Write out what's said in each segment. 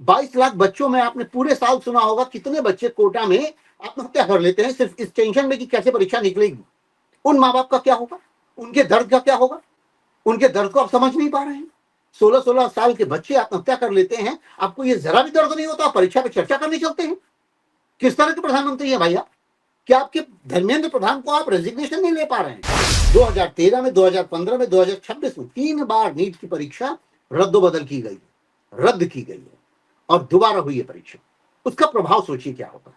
22 लाख बच्चों में आपने पूरे साल सुना होगा कितने बच्चे कोटा में आत्महत्या कर लेते हैं सिर्फ इस टेंशन में कि कैसे परीक्षा निकलेगी। उन माँ बाप का क्या होगा, उनके दर्द का क्या होगा, उनके दर्द को आप समझ नहीं पा रहे हैं। 16-16 साल के बच्चे आत्महत्या कर लेते हैं, आपको ये जरा भी दर्द नहीं होता, परीक्षा पे चर्चा करने चलते हैं। किस तरह के प्रधानमंत्री है भैया? क्या आपके धर्मेंद्र प्रधान को आप रेजिग्नेशन नहीं ले पा रहे हैं? 2013 में, 2015 में, 2026 में 3 बार नीट की परीक्षा रद्द की गई है और दोबारा हुई है परीक्षा। उसका प्रभाव सोचिए क्या होगा।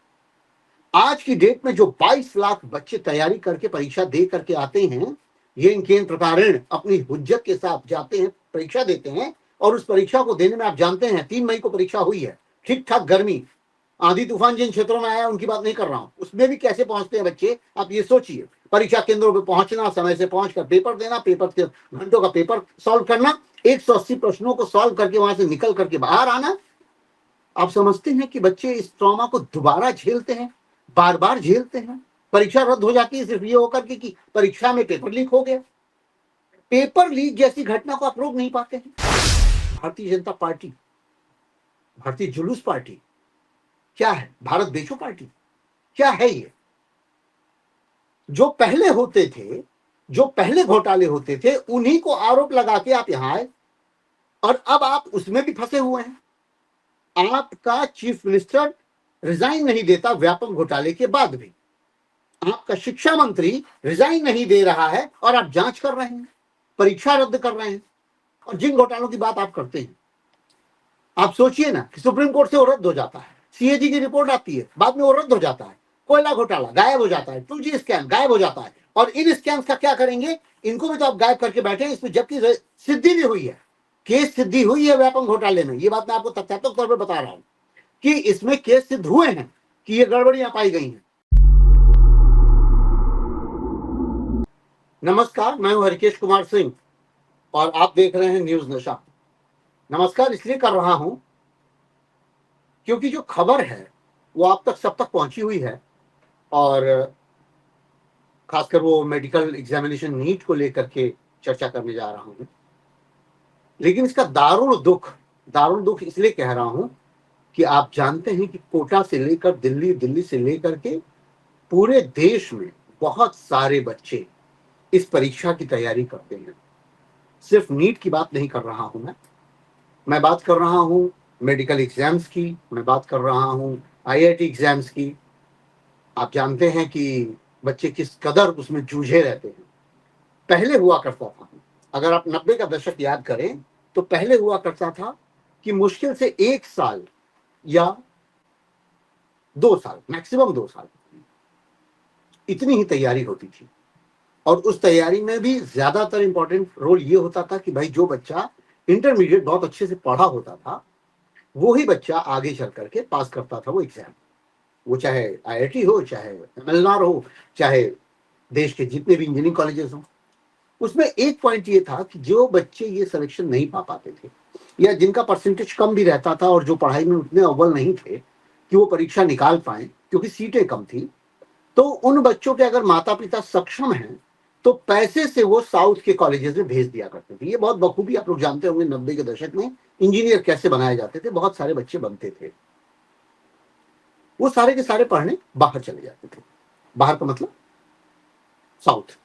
आज की डेट में जो 22 लाख बच्चे तैयारी करके परीक्षा दे करके आते हैं, ये केंद्र प्रकारण अपनी हुज्जत के साथ जाते हैं, परीक्षा देते हैं, और उस परीक्षा को देने में आप जानते हैं 3 मई को परीक्षा हुई है, ठीक ठाक गर्मी, आंधी तूफान जिन क्षेत्रों में आया उनकी बात नहीं कर रहा हूं, उसमें भी कैसे पहुंचते हैं बच्चे, आप ये सोचिए। परीक्षा केंद्रों पे पहुंचना, समय से पहुंचकर पेपर देना, पेपर के घंटों का पेपर सॉल्व करना, 180 प्रश्नों को सॉल्व करके वहां से निकल करके बाहर आना। आप समझते हैं कि बच्चे इस ट्रॉमा को दोबारा झेलते हैं, बार बार झेलते हैं। परीक्षा रद्द हो जाती है सिर्फ ये होकर के कि परीक्षा में पेपर लीक हो गया। पेपर लीक जैसी घटना को आप रोक नहीं पाते हैं। भारतीय जनता पार्टी, भारतीय जुलूस पार्टी क्या है? भारत बेचो पार्टी क्या है? ये जो पहले होते थे, जो पहले घोटाले होते थे, उन्हीं को आरोप लगा के आप यहां आए और अब आप उसमें भी फंसे हुए हैं। आपका चीफ मिनिस्टर रिजाइन नहीं देता व्यापक घोटाले के बाद भी, आपका शिक्षा मंत्री रिजाइन नहीं दे रहा है और आप जांच कर रहे हैं, परीक्षा रद्द कर रहे हैं, और जिन घोटालों की बात आप करते हैं, आप सोचिए ना कि सुप्रीम कोर्ट से वो रद्द हो जाता है, सीएजी की रिपोर्ट आती है, बाद में वो रद्द हो जाता है, कोयला घोटाला गायब हो जाता है, 2G स्कैम गायब हो जाता है, और इन स्कैम्स का क्या करेंगे? इनको भी तो आप गायब करके बैठे हैं। इसमें जबकि सिद्धि भी हुई है, केस सिद्धि हुई है व्यापक घोटाले में, ये बात मैं आपको तथ्यात्मक तौर पर बता रहा हूं कि इसमें केस सिद्ध हुए हैं कि ये गड़बड़ियां पाई गई हैं। नमस्कार, मैं हूं हरिकेश कुमार सिंह और आप देख रहे हैं न्यूज नशा। नमस्कार इसलिए कर रहा हूं क्योंकि जो खबर है वो आप तक सब तक पहुंची हुई है, और खासकर वो मेडिकल एग्जामिनेशन नीट को लेकर के चर्चा करने जा रहा हूं। लेकिन इसका दारुण दुख इसलिए कह रहा हूं कि आप जानते हैं कि कोटा से लेकर दिल्ली, दिल्ली से लेकर के पूरे देश में बहुत सारे बच्चे इस परीक्षा की तैयारी करते हैं। सिर्फ नीट की बात नहीं कर रहा हूं मैं बात कर रहा हूं मेडिकल एग्जाम्स की, मैं बात कर रहा हूं आईआईटी एग्जाम्स की। आप जानते हैं कि बच्चे किस कदर उसमें जूझे रहते हैं। पहले हुआ करता था, अगर आप 90 का दशक याद करें तो पहले हुआ करता था कि मुश्किल से 1 साल या 2 साल, मैक्सिमम 2 साल, इतनी ही तैयारी होती थी। और उस तैयारी में भी ज्यादातर इंपॉर्टेंट रोल ये होता था कि भाई जो बच्चा इंटरमीडिएट बहुत अच्छे से पढ़ा होता था, वो ही बच्चा आगे चल करके पास करता था वो एग्जाम। वो चाहे आईआईटी हो, चाहे एमएलआर हो, चाहे देश के जितने भी इंजीनियरिंग कॉलेजेस हों। उसमें एक पॉइंट ये था कि जो बच्चे ये सिलेक्शन नहीं पा पाते थे, या जिनका परसेंटेज कम भी रहता था और जो पढ़ाई में उतने अव्वल नहीं थे कि वो परीक्षा निकाल पाए क्योंकि सीटें कम थी, तो उन बच्चों के अगर माता पिता सक्षम हैं तो पैसे से वो साउथ के कॉलेजेस में भेज दिया करते थे। ये बहुत बखूबी आप लोग जानते होंगे 90 के दशक में इंजीनियर कैसे बनाए जाते थे, बहुत सारे बच्चे बनते थे। वो सारे के सारे पढ़ने बाहर चले जाते थे। बाहर का मतलब साउथ।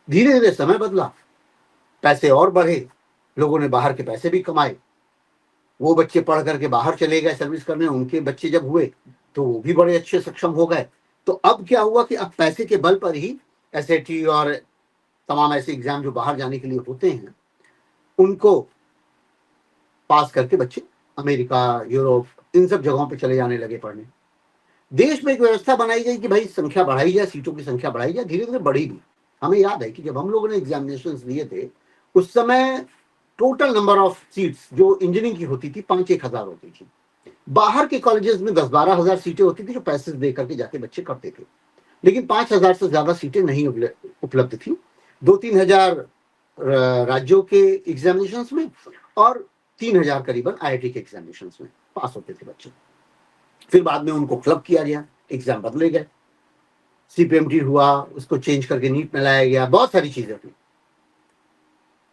धीरे धीरे समय बदला, पैसे और बढ़े, लोगों ने बाहर के पैसे भी कमाए, वो बच्चे पढ़ करके बाहर चले गए सर्विस करने, उनके बच्चे जब हुए तो वो भी बड़े अच्छे सक्षम हो गए। तो अब क्या हुआ कि अब पैसे के बल पर ही एसएटी और तमाम ऐसे एग्जाम जो बाहर जाने के लिए होते हैं, उनको पास करके बच्चे अमेरिका, यूरोप, इन सब जगहों पे चले जाने लगे पढ़ने। देश में एक व्यवस्था बनाई गई कि भाई संख्या बढ़ाई जाए, सीटों की संख्या बढ़ाई जाए। धीरे धीरे बढ़ी भी। हमें याद है कि जब हम लोगों ने एग्जामिनेशन दिए थे उस समय टोटल नंबर ऑफ सीट्स जो इंजीनियरिंग की होती थी 5-1 हजार होती थी। बाहर के कॉलेजेस में 10-12 हजार सीटें होती थी जो पैसे दे करके जाके बच्चे करते थे, लेकिन 5,000 से ज्यादा सीटें नहीं उपलब्ध थी। 2-3 हजार राज्यों के एग्जामिनेशन में और 3,000 करीबन आईआईटी के एग्जामिनेशन में पास होते थे बच्चे। फिर बाद में उनको क्लब किया गया, एग्जाम बदले गए, सीपीएमटी हुआ, उसको चेंज करके नीट में लाया गया, बहुत सारी चीजें हुई।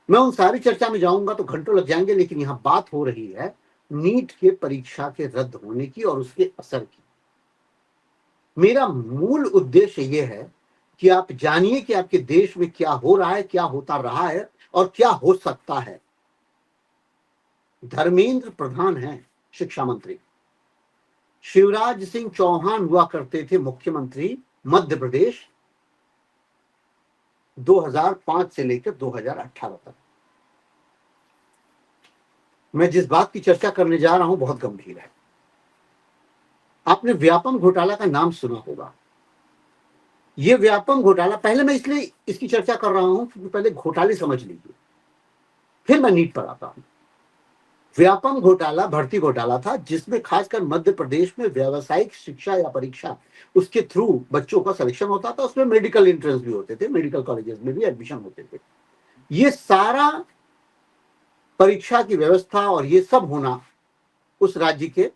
मैं उन सारी चर्चा में जाऊंगा तो घंटों लग जाएंगे, लेकिन यहां बात हो रही है नीट के परीक्षा के रद्द होने की और उसके असर की। मेरा मूल उद्देश्य यह है कि आप जानिए कि आपके देश में क्या हो रहा है, क्या होता रहा है और क्या हो सकता है। धर्मेंद्र प्रधान हैं शिक्षा मंत्री, शिवराज सिंह चौहान हुआ करते थे मुख्यमंत्री मध्य प्रदेश 2005 से लेकर 2018 तक। मैं जिस बात की चर्चा करने जा रहा हूं बहुत गंभीर है। आपने व्यापम घोटाला का नाम सुना होगा। यह व्यापम घोटाला, पहले मैं इसलिए इसकी चर्चा कर रहा हूं क्योंकि पहले घोटाले समझ लीजिए, फिर मैं नीट पर आता हूं। व्यापम घोटाला भर्ती घोटाला था जिसमें खासकर मध्य प्रदेश में व्यावसायिक शिक्षा या परीक्षा उसके थ्रू बच्चों का सिलेक्शन होता था। उसमें मेडिकल एंट्रेंस भी होते थे, मेडिकल कॉलेजेस में भी एडमिशन होते थे। ये सारा परीक्षा की व्यवस्था और ये सब होना उस राज्य के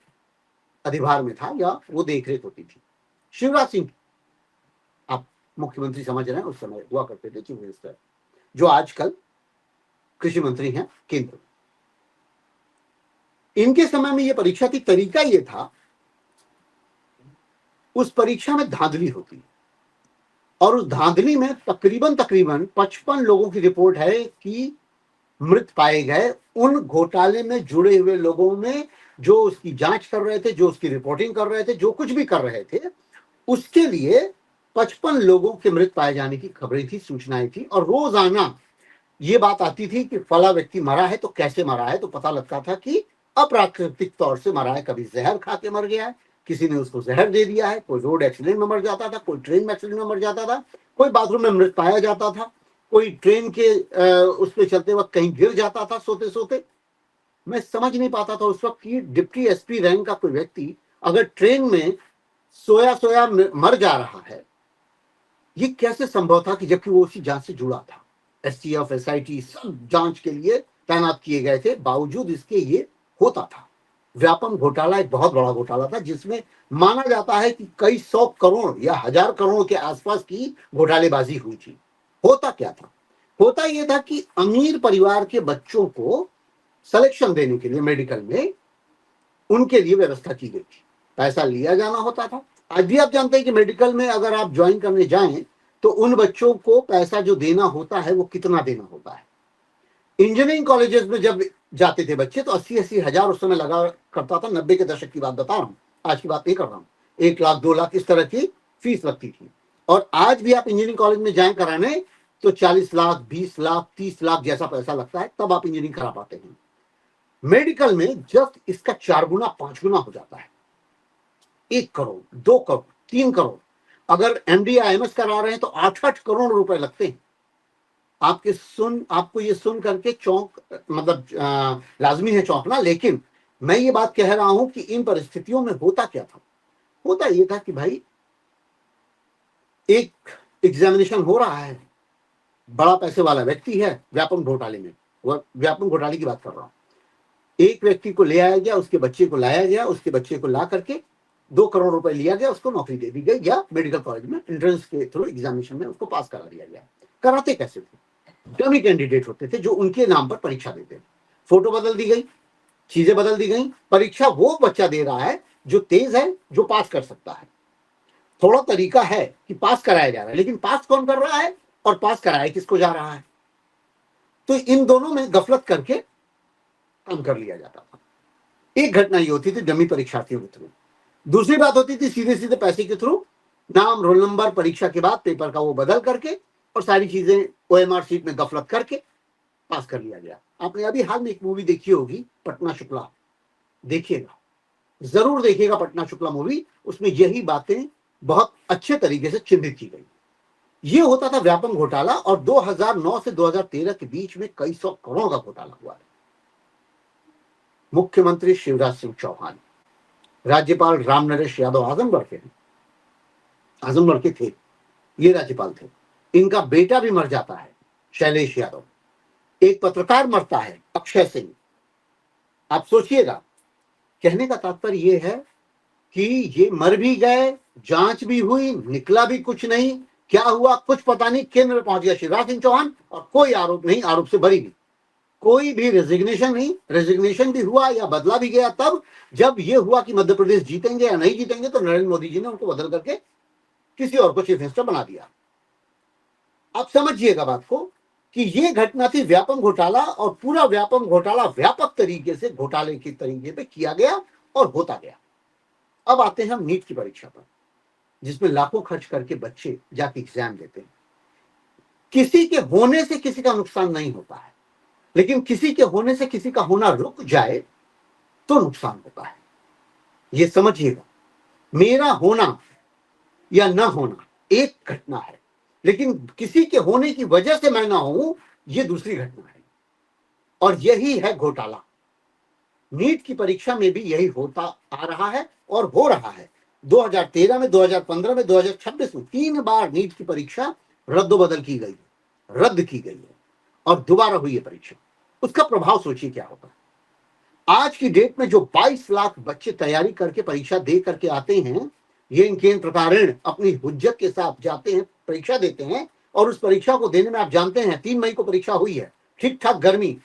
अधिभार में था या वो देखरेख होती थी। शिवराज सिंह, आप मुख्यमंत्री समझ रहे हैं, उस समय हुआ करते थे चीफ मिनिस्टर, जो आजकल कृषि मंत्री हैं केंद्र में। इनके समय में ये परीक्षा की तरीका ये था, उस परीक्षा में धांधली होती और उस धांधली में तकरीबन 55 लोगों की रिपोर्ट है कि मृत पाए गए। उन घोटाले में जुड़े हुए लोगों में जो उसकी जांच कर रहे थे, जो उसकी रिपोर्टिंग कर रहे थे, जो कुछ भी कर रहे थे, उसके लिए 55 लोगों के मृत पाए जाने की खबरें थी, सूचनाएं थी। और रोजाना ये बात आती थी कि फला व्यक्ति मरा है, तो कैसे मरा है, तो पता लगता था कि अप्राकृतिक तौर से मरा है। कभी जहर खा के मर गया है, किसी ने उसको जहर दे दिया है, कोई रोड एक्सीडेंट में मर जाता था, कोई ट्रेन में एक्सीडेंट में मर जाता था, कोई बाथरूम में मृत पाया जाता था, कोई ट्रेन के उस पर चलते वक्त कहीं गिर जाता था सोते सोते। मैं समझ नहीं पाता था उस वक्त की डिप्टी एसपी रैंक का कोई व्यक्ति अगर ट्रेन में सोया सोया मर जा रहा है, ये कैसे संभव था कि जबकि वो उसी जांच से जुड़ा था। एसटीएफ, एसआईटी सब जांच के लिए तैनात किए गए थे, बावजूद इसके ये होता था। व्यापम घोटाला एक बहुत बड़ा घोटाला था जिसमें माना जाता है कि कई 100 करोड़ या 1000 करोड़ के आसपास की घोटालेबाजी हुई थी। होता क्या था? होता यह था कि अमीर परिवार के बच्चों को सिलेक्शन देने के लिए मेडिकल में उनके लिए व्यवस्था की गई थी, पैसा लिया जाना होता था। आज भी आप जानते हैं कि मेडिकल में अगर आप ज्वाइन करने जाएं तो उन बच्चों को पैसा जो देना होता है वो कितना देना होता है। इंजीनियरिंग कॉलेजेस में जब जाते थे बच्चे तो 80-80 हजार उस समय लगा करता था। 90 के दशक की बात बता रहा हूं, आज की बात नहीं कर रहा हूं। 1 लाख 2 लाख इस तरह की फीस लगती थी। और आज भी आप इंजीनियरिंग कॉलेज में ज्वाइन कराने तो 40 लाख 20 लाख 30 लाख जैसा पैसा लगता है, तब आप इंजीनियरिंग करा पाते हैं। मेडिकल में जस्ट इसका 4 गुना 5 गुना हो जाता है। 1 करोड़ 2 करोड़ 3 करोड़, अगर एमडी आईएमएस करा रहे हैं तो 8-8 करोड़ रुपए लगते हैं। आपको ये सुन करके चौंक, मतलब लाजमी है चौंकना, लेकिन मैं ये बात कह रहा हूं कि इन परिस्थितियों में होता क्या था। होता ये था कि भाई एक एग्जामिनेशन हो रहा है, बड़ा पैसे वाला व्यक्ति है, व्यापम घोटाले में, व्यापम घोटाले की बात कर रहा हूं। एक व्यक्ति को ले आया गया, उसके बच्चे को लाया गया, उसके बच्चे को ला करके 2 करोड़ रुपए लिया गया, उसको नौकरी दे दी गई या मेडिकल कॉलेज में एंट्रेंस के थ्रू एग्जामिनेशन में उसको पास करा दिया गया। कराते कैसे थे? डमी कैंडिडेट होते थे जो उनके नाम पर परीक्षा देते थे। फोटो बदल दी गई, चीजें बदल दी गई, परीक्षा वो बच्चा दे रहा है जो तेज है, जो पास कर सकता है। थोड़ा तरीका है कि पास कराया जा रहा है, लेकिन पास कौन कर रहा है और पास कराया किसको जा रहा है, तो इन दोनों में गफलत करके काम कर लिया जाता था। एक घटना ये होती थी डमी परीक्षार्थियों के थ्रू। दूसरी बात होती थी सीधे सीधे पैसे के थ्रू, नाम रोल नंबर परीक्षा के बाद पेपर का वो बदल करके और सारी चीजें ओएमआर शीट में गफलत करके पास कर लिया गया। आपने अभी हाल में एक मूवी देखी होगी पटना शुक्ला, देखिएगा, जरूर देखिएगा पटना शुक्ला मूवी, उसमें यही बातें बहुत अच्छे तरीके से चिन्हित की गई। ये होता था व्यापम घोटाला, और 2009 से 2013 के बीच में कई 100 करोड़ का घोटाला हुआ है। मुख्यमंत्री शिवराज सिंह चौहान, राज्यपाल राम नरेश यादव आजमगढ़ के थे, ये राज्यपाल थे। इनका बेटा भी मर जाता है, शैलेश यादव। एक पत्रकार मरता है, अक्षय सिंह। आप सोचिएगा, कहने का तात्पर्य यह है कि ये मर भी गए, जांच भी हुई, निकला भी कुछ नहीं, क्या हुआ कुछ पता नहीं, केंद्र में पहुंच गया शिवराज सिंह चौहान और कोई आरोप नहीं, आरोप से बरी नहीं। कोई भी रेजिग्नेशन नहीं, रेजिग्नेशन भी हुआ या बदला भी गया तब जब ये हुआ कि मध्य प्रदेश जीतेंगे या नहीं जीतेंगे, तो नरेंद्र मोदी जी ने उनको बदल करके किसी और को चीफ मिनिस्टर बना दिया। आप समझिएगा बात को कि ये घटना थी व्यापम घोटाला, और पूरा व्यापम घोटाला व्यापक तरीके से घोटाले के तरीके पे किया गया और होता गया। अब आते हैं हम नीट की परीक्षा पर, जिसमें लाखों खर्च करके बच्चे जाके एग्जाम देते हैं। किसी के होने से किसी का नुकसान नहीं होता है, लेकिन किसी के होने से किसी का होना रुक जाए तो नुकसान होता है। ये समझिएगा, मेरा होना या ना होना एक घटना है, लेकिन किसी के होने की वजह से मैं ना हूं, ये दूसरी घटना है। और यही है घोटाला। नीट की परीक्षा में भी यही होता आ रहा है और हो रहा है। 2013 में, 2015 में, 2026 में 3 बार नीट की परीक्षा रद्दोबदल की गई, रद्द की गई है और दोबारा हुई है परीक्षा। उसका प्रभाव सोचिए क्या होता है। आज की डेट में जो 22 लाख बच्चे तैयारी करके परीक्षा दे करके आते हैं, ये इनके प्रकारण अपनी हुज्जत के साथ जाते हैं, परीक्षा देते हैं, और उस परीक्षा को देने में आप जानते हैं 3 मई को परीक्षा हुई है, ठीक ठाक गर्मी,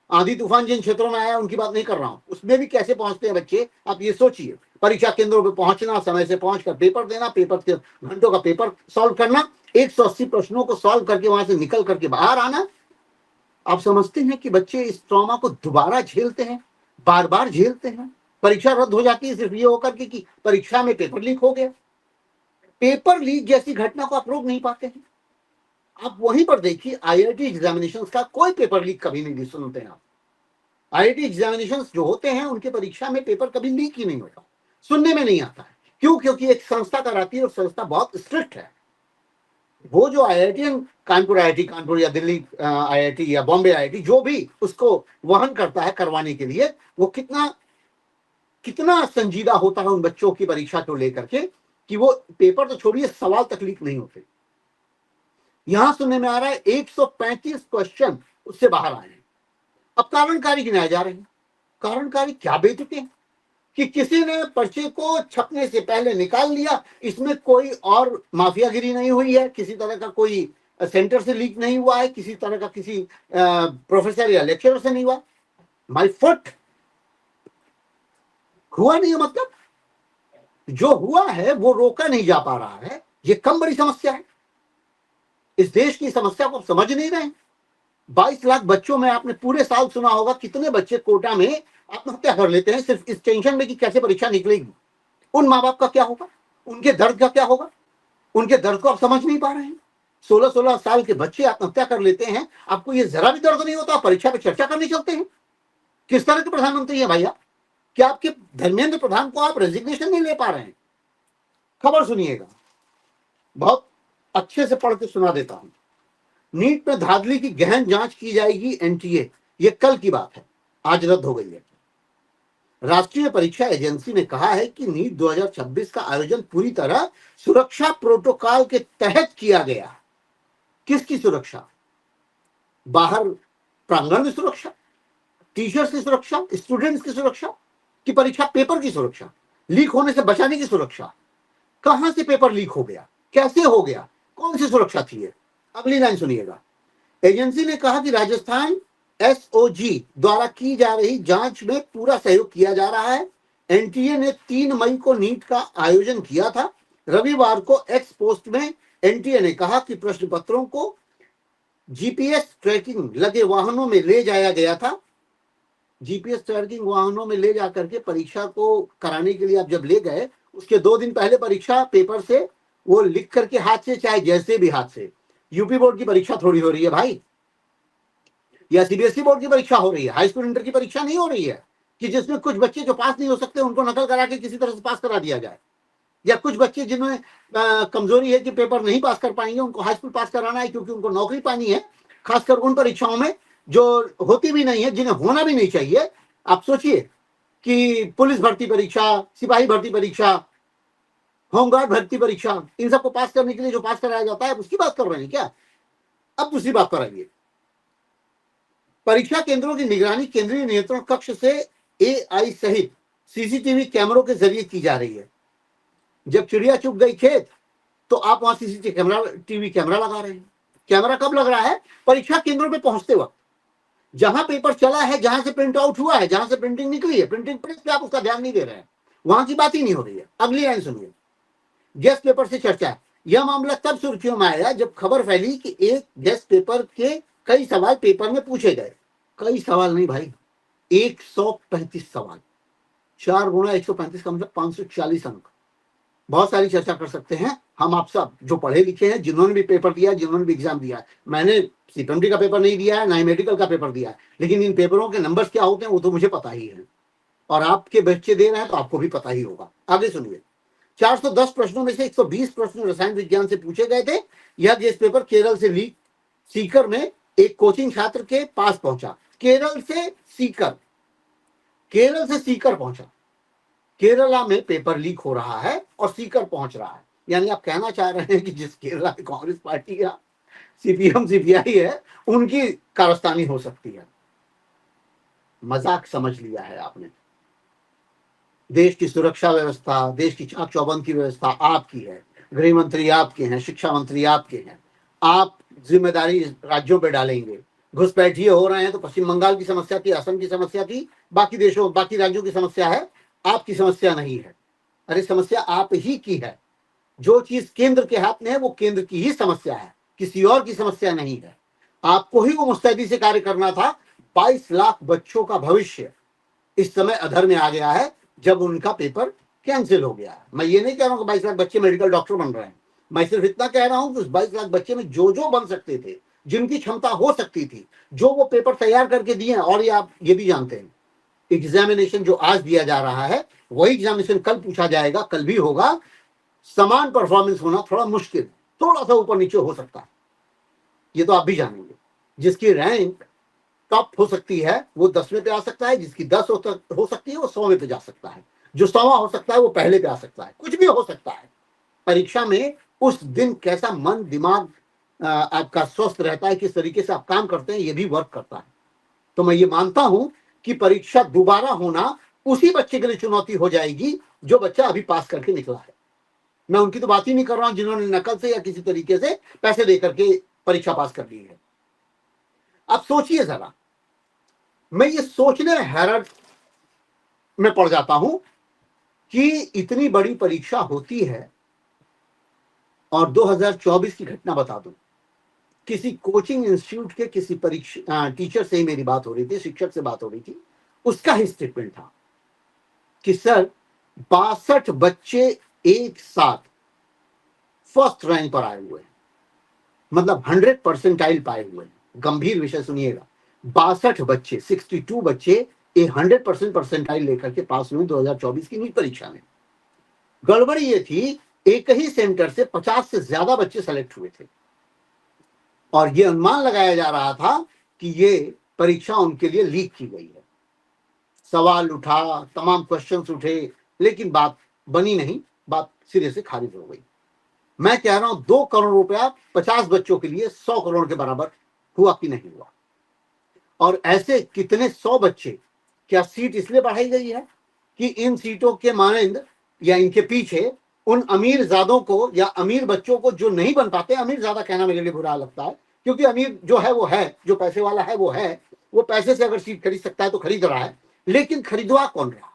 आंधी तूफान जिन क्षेत्रों में आया उनकी बात नहीं कर रहा हूं, उसमें भी कैसे पहुंचते हैं बच्चे, आप ये सोचिए। परीक्षा केंद्रों पर पहुंचना, समय से पहुंचकर पेपर देना, पेपर के घंटों का पेपर सॉल्व करना, 180 प्रश्नों को सॉल्व करके वहां से निकल करके बाहर आना। आप समझते हैं कि बच्चे इस ट्रॉमा को दोबारा झेलते हैं, बार बार झेलते हैं। परीक्षा रद्द हो जाती है सिर्फ ये होकर के कि परीक्षा में पेपर लीक हो गया। पेपर लीक जैसी घटना को आप रोक नहीं पाते हैं। आप वहीं पर देखिए, आईआईटी एग्जामिनेशंस का कोई पेपर लीक कभी नहीं सुनते हैं आप। आईआईटी एग्जामिनेशंस जो होते हैं उनके परीक्षा में पेपर कभी लीक ही नहीं होता, सुनने में नहीं आता है। क्यों? क्योंकि एक संस्था कराती है और संस्था बहुत स्ट्रिक्ट है। वो जो कानपुर आईआईटी कानपुर या दिल्ली आईआईटी या बॉम्बे आईआईटी जो भी उसको वहन करता है करवाने के लिए, वो कितना कितना संजीदा होता है उन बच्चों की परीक्षा को लेकर के कि वो पेपर तो छोड़िए, सवाल तक लीक नहीं होते। यहां सुनने में आ रहा है 135 क्वेश्चन उससे बाहर आए हैं। अब कारणकारी गिनाए जा रहे हैं। कारणकारी क्या बेचते हैं कि किसी ने पर्चे को छपने से पहले निकाल लिया, इसमें कोई और माफियागिरी नहीं हुई है, किसी तरह का कोई सेंटर से लीक नहीं हुआ है, किसी तरह का किसी प्रोफेसर या लेक्चरर से नहीं हुआ। माय फुट हुआ नहीं है, मतलब जो हुआ है वो रोका नहीं जा पा रहा है। ये कम बड़ी समस्या है। इस देश की समस्या को समझ नहीं रहे। 22 लाख बच्चों में आपने पूरे साल सुना होगा कितने बच्चे कोटा में आत्महत्या कर लेते हैं सिर्फ इस टेंशन में कि कैसे परीक्षा निकलेगी। उन माँ बाप का क्या होगा, उनके दर्द का क्या होगा? उनके दर्द को आप समझ नहीं पा रहे हैं। 16-16 साल के बच्चे आत्महत्या कर लेते हैं, आपको ये जरा भी दर्द नहीं होता? परीक्षा पे चर्चा करने चलते हैं। किस तरह के प्रधानमंत्री है भैया? क्या आपके धर्मेंद्र प्रधान को आप रेजिग्नेशन नहीं ले पा रहे हैं? खबर सुनिएगा, बहुत अच्छे से पढ़ के सुना देता हूं। नीट में धांधली की गहन जांच की जाएगी, एनटीए। ये कल की बात है, आज रद्द हो गई है। राष्ट्रीय परीक्षा एजेंसी ने कहा है कि नीट 2026 का आयोजन पूरी तरह सुरक्षा प्रोटोकॉल के तहत किया गया। किसकी सुरक्षा? बाहर प्रांगण में सुरक्षा, टीचर्स की सुरक्षा, स्टूडेंट्स की सुरक्षा, कि परीक्षा पेपर की सुरक्षा, लीक होने से बचाने की सुरक्षा? कहां से पेपर लीक हो गया, कैसे हो गया, कौन सी सुरक्षा थी ये? अगली लाइन सुनिएगा। एजेंसी ने कहा कि राजस्थान एसओजी द्वारा की जा रही जांच में पूरा सहयोग किया जा रहा है। एनटीए ने 3 मई को नीट का आयोजन किया था। रविवार को एक्स पोस्ट में एनटीए ने कहा कि प्रश्न पत्रों को जीपीएस ट्रैकिंग लगे वाहनों में ले जाया गया था। जीपीएस ट्रैकिंग वाहनों में ले जाकर के परीक्षा को कराने के लिए आप जब ले गए, उसके 2 दिन पहले परीक्षा पेपर से वो लिख करके हाथ से, चाहे जैसे भी हाथ से, यूपी बोर्ड की परीक्षा थोड़ी हो रही है भाई, या सीबीएसई बोर्ड की परीक्षा हो रही है। हाई स्कूल इंटर की परीक्षा नहीं हो रही है कि जिसमें कुछ बच्चे जो पास नहीं हो सकते उनको नकल करा के किसी तरह से पास करा दिया जाए, या कुछ बच्चे जिनमें कमजोरी है कि पेपर नहीं पास कर पाएंगे उनको हाई स्कूल पास कराना है क्योंकि उनको नौकरी पानी है, खासकर उन परीक्षाओं में जो होती भी नहीं है, जिन्हें होना भी नहीं चाहिए। आप सोचिए कि पुलिस भर्ती परीक्षा, सिपाही भर्ती परीक्षा, होमगार्ड भर्ती परीक्षा, इन सबको पास करने के लिए जो पास कराया जाता है उसकी बात कर रहे हैं क्या? अब दूसरी बात पर आइए। परीक्षा केंद्रों की निगरानी केंद्रीय नियंत्रण कक्ष से एआई सहित सीसीटीवी कैमरों के जरिए की जा रही है। जब चिड़िया चुग गई खेत तो आप वहां सीसीटीवी कैमरा लगा रहे हैं। कैमरा कब लग रहा है? परीक्षा केंद्रों पे पहुंचते वक्त। जहां पेपर चला है, जहां से प्रिंट आउट हुआ है, जहां से प्रिंटिंग निकली है, प्रिंटिंग प्रेस पे आप उसका ध्यान नहीं दे रहे हैं, वहां की बात ही नहीं हो रही है। अगली लाइन सुनिए, गेस्ट पेपर से चर्चा है। यह मामला तब सुर्खियों में आया जब खबर फैली कि एक गेस्ट पेपर के कई सवाल पेपर में पूछे गए। कई सवाल नहीं भाई, 135 सवाल, 4 गुणा 135 का मतलब 540 अंक। बहुत सारी चर्चा कर सकते हैं हम आप सब जो पढ़े लिखे हैं, जिन्होंने भी पेपर दिया, जिन्होंने भी एग्जाम दिया है। मैंने सीपीएमटी का पेपर नहीं दिया है, ना ही मेडिकल का पेपर दिया है, लेकिन इन पेपरों के नंबर्स क्या होते हैं वो तो मुझे पता ही है, और आपके बच्चे दे रहे हैं तो आपको भी पता ही होगा। आगे सुनिए, 410 प्रश्नों में से 120 प्रश्न रसायन विज्ञान से पूछे गए थे। यह गेस्ट पेपर केरल से लीक सीकर में एक कोचिंग छात्र के पास पहुंचा। केरल से सीकर, केरल से सीकर पहुंचा। केरला में पेपर लीक हो रहा है और सीकर पहुंच रहा है, यानी आप कहना चाह रहे हैं कि जिस केरला में कांग्रेस पार्टी या सीपीएम सीपीआई है उनकी कारस्तानी हो सकती है। मजाक समझ लिया है आपने। देश की सुरक्षा व्यवस्था, देश की चाक चौबंद की व्यवस्था आपकी है, गृह मंत्री आपके हैं, शिक्षा मंत्री आपके हैं, आप जिम्मेदारी राज्यों पे डालेंगे। घुसपैठिए हो रहे हैं तो पश्चिम बंगाल की समस्या थी, असम की समस्या थी, बाकी देशों बाकी राज्यों की समस्या है, आपकी समस्या नहीं है। अरे समस्या आप ही की है। जो चीज केंद्र के हाथ में है वो केंद्र की ही समस्या है, किसी और की समस्या नहीं है। आपको ही वो मुस्तैदी से कार्य करना था। 22 लाख बच्चों का भविष्य इस समय अधर में आ गया है जब उनका पेपर कैंसिल हो गया है। मैं ये नहीं कह रहा हूं कि 22 लाख बच्चे मेडिकल डॉक्टर बन रहे हैं, मैं सिर्फ इतना कह रहा हूं कि उस 22 लाख बच्चे में जो जो बन सकते थे, जिनकी क्षमता हो सकती थी, जो वो पेपर तैयार करके दिए हैं। और ये आप ये भी जानते हैं, एग्जामिनेशन जो आज दिया जा रहा है वही एग्जामिनेशन कल पूछा जाएगा, कल भी होगा। समान परफॉर्मेंस होना थोड़ा मुश्किल, थोड़ा सा ऊपर नीचे हो सकता है, ये तो आप भी जानेंगे। जिसकी रैंक टॉप हो सकती है वो 10वें पे आ सकता है, जिसकी 10 हो सकती है वो 100वें पे जा सकता है, जो 100वां हो सकता है वो पहले पे आ सकता है, कुछ भी हो सकता है। परीक्षा में उस दिन कैसा मन दिमाग आपका स्वस्थ रहता है, किस तरीके से आप काम करते हैं, ये भी वर्क करता है। तो मैं ये मानता हूं कि परीक्षा दोबारा होना उसी बच्चे के लिए चुनौती हो जाएगी जो बच्चा अभी पास करके निकला है। मैं उनकी तो बात ही नहीं कर रहा हूं जिन्होंने नकल से या किसी तरीके से पैसे देकर के परीक्षा पास कर ली है। अब सोचिए जरा, मैं ये सोचने हैरत में पड़ जाता हूं कि इतनी बड़ी परीक्षा होती है। और 2024 की घटना बता दूं, किसी कोचिंग इंस्टीट्यूट के किसी परीक्षा टीचर से ही मेरी बात हो रही थी, शिक्षक से बात हो रही थी। उसका ही स्टेटमेंट था कि सर 62 बच्चे एक साथ फर्स्ट रैंक पर आए हुए हैं, मतलब 100 परसेंटाइल पाए हुए हैं। गंभीर विषय सुनिएगा, 62 बच्चे 62 बच्चे 100% परसेंटाइल लेकर के पास हुए 2024 की नीट परीक्षा में। गड़बड़ी ये थी, एक ही सेंटर से 50 से ज्यादा बच्चे सेलेक्ट हुए थे और ये अनुमान लगाया जा रहा था कि ये परीक्षा उनके लिए लीक की गई है। सवाल उठा, तमाम क्वेश्चंस उठे, लेकिन बात बनी नहीं, बात सिरे से खारिज हो गई। मैं कह रहा हूं 2 करोड़ रुपया 50 बच्चों के लिए 100 करोड़ के बराबर हुआ कि नहीं हुआ। और ऐसे कितने 100 बच्चे, क्या सीट इसलिए बढ़ाई गई है कि इन सीटों के मानंद या इनके पीछे उन अमीर जादों को या अमीर बच्चों को जो नहीं बन पाते, अमीर ज्यादा कहना मेरे लिए बुरा लगता है क्योंकि अमीर जो है वो है, जो पैसे वाला है वो है, वो पैसे से अगर सीट खरीद सकता है तो खरीद रहा है, लेकिन खरीदवा कौन रहा है?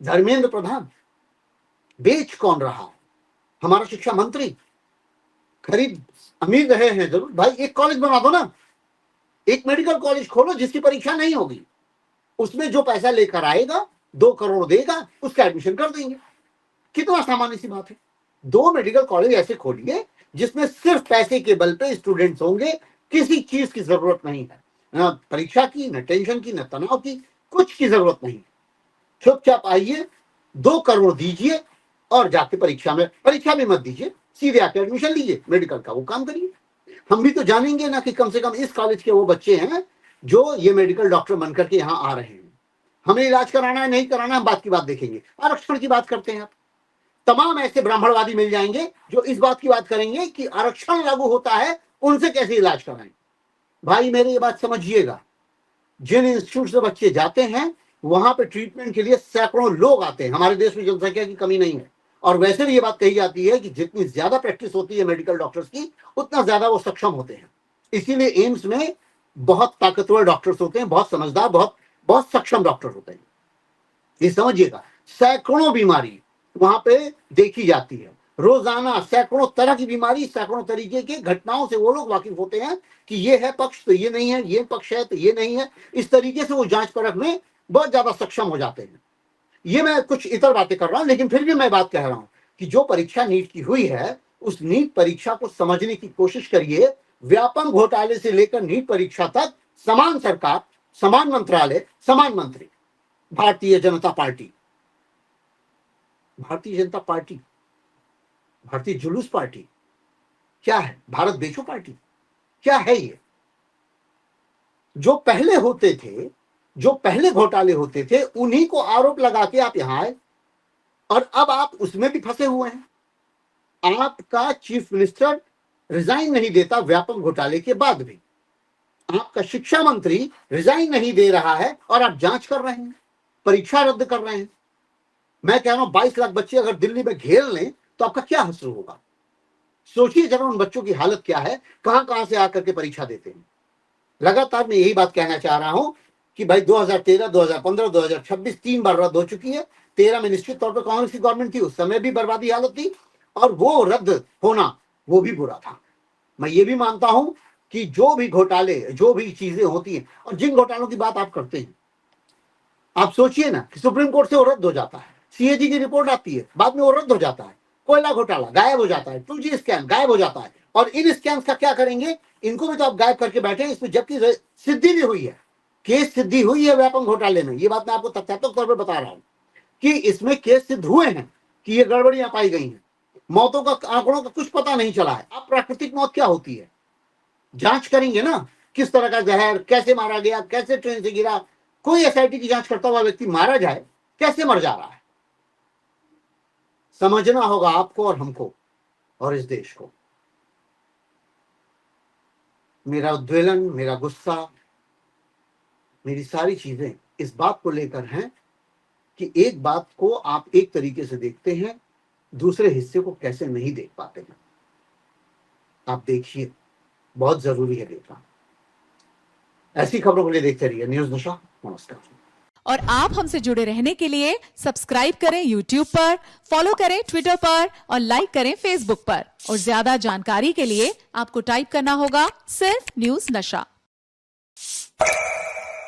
धर्मेंद्र प्रधान। बेच कौन रहा है? हमारा शिक्षा मंत्री। खरीद अमीर रहे हैं जरूर भाई, एक कॉलेज बना दो ना, एक मेडिकल कॉलेज खोलो जिसकी परीक्षा नहीं होगी, उसमें जो पैसा लेकर आएगा 2 करोड़ देगा, उसका एडमिशन कर देंगे। कितना सामान्य सी बात है। 2 मेडिकल कॉलेज ऐसे खोलिए जिसमें सिर्फ पैसे के बल पे स्टूडेंट्स होंगे, किसी चीज की जरूरत नहीं है, ना परीक्षा की, न टेंशन की, न तनाव की, कुछ की जरूरत नहीं। चुपचाप आइए, 2 करोड़ दीजिए और जाके परीक्षा भी मत दीजिए, सीधे आके एडमिशन लीजिए, मेडिकल का वो काम करिए। हम भी तो जानेंगे ना कि कम से कम इस कॉलेज के वो बच्चे हैं जो ये मेडिकल डॉक्टर बनकर के यहाँ आ रहे हैं। हमें इलाज कराना है नहीं कराना है, बात की बात देखेंगे। आरक्षण की बात करते हैं आप, तमाम ऐसे ब्राह्मणवादी मिल जाएंगे जो इस बात की बात करेंगे कि आरक्षण लागू होता है, उनसे कैसे इलाज कराएं। भाई मेरे ये बात समझिएगा, जिन इंस्टीट्यूट से बच्चे जाते हैं वहां पे ट्रीटमेंट के लिए सैकड़ों लोग आते हैं। हमारे देश में जनसंख्या की कमी नहीं है, और वैसे भी ये बात कही जाती है कि जितनी ज्यादा प्रैक्टिस होती है मेडिकल डॉक्टर्स की, उतना ज्यादा वो सक्षम होते हैं। इसीलिए एम्स में बहुत ताकतवर डॉक्टर्स होते हैं, बहुत समझदार, बहुत बहुत सक्षम डॉक्टर होते हैं। ये समझिएगा, सैकड़ों बीमारी वहां पे देखी जाती है रोजाना, सैकड़ों तरह की बीमारी, सैकड़ों तरीके की घटनाओं से वो लोग वाकिफ होते हैं कि ये है पक्ष तो ये नहीं है, ये पक्ष है तो ये नहीं है। इस तरीके से वो जांच परख में बहुत ज्यादा सक्षम हो जाते हैं। ये मैं कुछ इतर बातें कर रहा हूं, लेकिन फिर भी मैं बात कह रहा हूं कि जो परीक्षा नीट की हुई है, उस नीट परीक्षा को समझने की कोशिश करिए। व्यापम घोटाले से लेकर नीट परीक्षा तक समान सरकार, समान मंत्रालय, समान मंत्री। भारतीय जनता पार्टी, भारतीय जनता पार्टी, भारतीय जुलूस पार्टी क्या है? भारत बेचो पार्टी क्या है? ये जो पहले होते थे, जो पहले घोटाले होते थे, उन्हीं को आरोप लगा के आप यहां आए और अब आप उसमें भी फंसे हुए हैं। आपका चीफ मिनिस्टर रिजाइन नहीं देता व्यापम घोटाले के बाद भी, आपका शिक्षा मंत्री रिजाइन नहीं दे रहा है और आप जांच कर रहे हैं, परीक्षा रद्द कर रहे हैं। मैं कह रहा हूं 22 लाख बच्चे अगर दिल्ली में घेर लें तो आपका क्या हश्र होगा? सोचिए जरा उन बच्चों की हालत क्या है, कहां कहां से आकर के परीक्षा देते हैं। लगातार मैं यही बात कहना चाह रहा हूं कि भाई 2013, 2015, 2026 3 बार रद्द हो चुकी है। 13 में निश्चित तौर पर कांग्रेस की गवर्नमेंट थी, उस समय भी बर्बादी हालत थी और वो रद्द होना वो भी बुरा था। मैं ये भी मानता हूं कि जो भी घोटाले, जो भी चीजें होती हैं, और जिन घोटालों की बात आप करते हैं, आप सोचिए ना कि सुप्रीम कोर्ट से वो रद्द हो जाता है, सीएजी की रिपोर्ट आती है, बाद में वो रद्द हो जाता है, कोयला घोटाला गायब हो जाता है, 2G स्कैम गायब हो जाता है। और इन स्कैम्स का क्या करेंगे? इनको भी तो आप गायब करके बैठे हैं। इसमें जबकि सिद्धि भी हुई है, केस सिद्धि हुई है व्यापम घोटाले में। ये बात मैं आपको तथ्यात्मक तौर पर बता रहा हूं कि इसमें केस सिद्ध हुए हैं कि ये गड़बड़ियां पाई गई हैं। मौतों का आंकड़ों का कुछ पता नहीं चला है। अब प्राकृतिक मौत क्या होती है जांच करेंगे ना, किस तरह का जहर, कैसे मारा गया, कैसे ट्रेन से गिरा। कोई एसआईटी की जांच करता हुआ व्यक्ति मारा जाए, कैसे मर जा रहा है, समझना होगा आपको और हमको और इस देश को। मेरा उद्वेलन, मेरा गुस्सा, मेरी सारी चीजें इस बात को लेकर हैं कि एक बात को आप एक तरीके से देखते हैं, दूसरे हिस्से को कैसे नहीं देख पाते हैं। आप देखिए, बहुत जरूरी है देखना। ऐसी खबरों के लिए देखते रहिए न्यूज़ नशा। नमस्कार। और आप हमसे जुड़े रहने के लिए सब्सक्राइब करें YouTube पर, फॉलो करें Twitter पर और लाइक करें Facebook पर। और ज्यादा जानकारी के लिए आपको टाइप करना होगा सिर्फ न्यूज़ नशा।